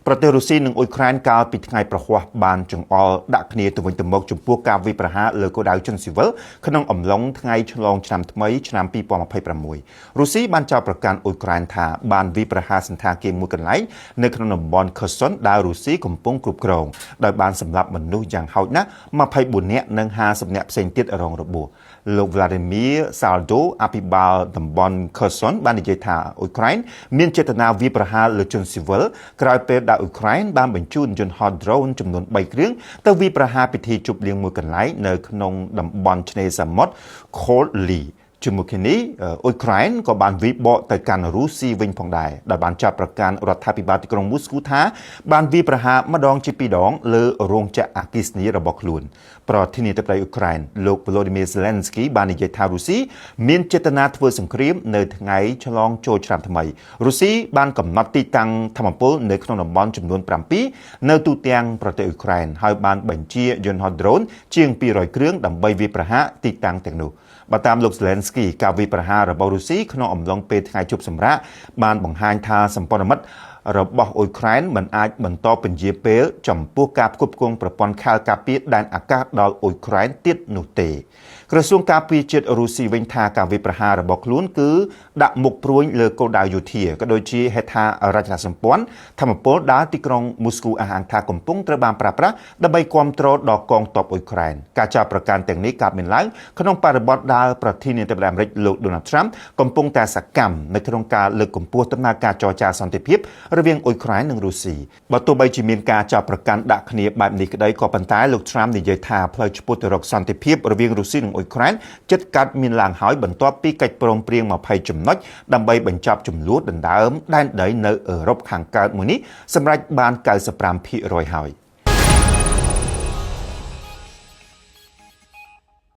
ប្រទេសរុស្ស៊ីនិងអ៊ុយក្រែនកាលពីថ្ងៃប្រហ័សបានចង្អុលដាក់គ្នាទៅវិញទៅមកចំពោះការវាយប្រហារលើគោលដៅជនស៊ីវិលក្នុងអំឡុងថ្ងៃឆ្លងឆ្នាំថ្មីឆ្នាំ2026រុស្ស៊ីបានចោទប្រកាន់អ៊ុយក្រែនថាបានវាយប្រហារសន្តាគារមួយកន្លែងនៅក្នុងតំបន់ខឺសុនដែលរុស្ស៊ីកំពុងគ្រប់គ្រងដោយបានសម្លាប់មនុស្សយ៉ាងហោចណាស់24នាក់និង50នាក់ផ្សេងទៀតរងរបួសលោក Vladimir Saldo អភិបាលតំបន់ខឺសុនបាននិយាយថាអ៊ុយក្រែនមានចេតនាវាយប្រហារលើជនស៊ីវិលក្រោយពេលដែលអ៊ុយក្រែនបានបញ្ជូនយន្តហោះ drone ចំនួន3គ្រឿងទៅវាយប្រហារពិធីជប់លៀងមួយកន្លែងនៅក្នុងតំបន់ឆ្នេរសមុទ្រ Kholyជាមួយគ្នានេះអ៊ុយក្រែនក៏បានវាយបកទៅកាន់រុស្ស៊ីវិញផងដែរដែលបានចាប់ប្រកាន់រដ្ឋាភិបាលទីក្រុងមូស្គូថាបានវាយប្រហារម្ដងជាពីរដងលើរោងចក្រអគ្គិសនីរបស់ខ្លួនប្រធានាធិបតីអ៊ុយក្រែនលោក Volodymyr Zelensky បាននិយាយថារុស្ស៊ីមានចេតនាធ្វើសង្គ្រាមនៅថ្ងៃឆ្លងចូលឆ្នាំថ្មីរុស្ស៊ីបានកំណត់ទីតាំងថាមពលនៅក្នុងតំបន់ចំនួន7នៅទូទាំងប្រទេសអ៊ុយក្រែនហើយបានបញ្ជាយន្តហោះ drone ជាង200គ្រឿងដើម្បីវាយប្រហារទីតាំងទាំងនោះបើតាមលោក Zelensky ការវាយប្រហាររបស់រុស្ស៊ីក្នុងអំឡុងពេលថ្ងៃជប់សម្រាកបានបង្ហាញថាសម្ព័ន្ធមិត្តរបស់អ៊ុយក្រែនមិនអាចបន្តពន្យាពេលចំពោះការផ្គត់ផ្គង់ប្រព័ន្ធខែលការពារដែនអាកាសដល់អ៊ុយក្រែនទៀតនោះទេក្រសួងការពារជាតិរុស្ស៊ីវិញថាការវាយប្រហាររបស់ខ្លួនគឺដាក់មុខព្រួញលើគោលដៅយោធាក៏ដូចជាហេដ្ឋារចនាសម្ព័ន្ធធម្មពលដែលទីក្រុងមូស្គូអះអាងថាកំពុងត្រូវបានប្រើប្រាស់ដើម្បីគាំទ្រដល់កងទ័ពអ៊ុយក្រែនការចាប់ប្រកាន់ទាំងនេះកើតមានឡើងក្នុងបរិបទដែលប្រធានាធិបតីអាមេរិកលោក Donald Trump កំពុងតែសកម្មនៅក្នុងការលើកកម្ពស់ដំណើរការចរចាសន្តិភាពរវាងអ៊ុយក្រែននិងរុស្ស៊ីបើទោះបីជាមានការចាប់ប្រកាន់ដាក់គ្នាបែបនេះក្តីក៏ប៉ុន្តែលោក Trump និយាយថាផ្លូវឆ្ពោះទៅរកសន្តិភាពរវាងរុស្ស៊ីនិងអ៊ុយក្រែនជិតកាត់មានឡើងហើយបន្ទាប់ពីកិច្ចព្រមព្រៀង20ចំណុចដើម្បីបញ្ចប់ជម្លោះដណ្ដើមដែនដីនៅអឺរ៉ុបខាងកើតមួយនេះសម្រាប់បាន 95% ហើយ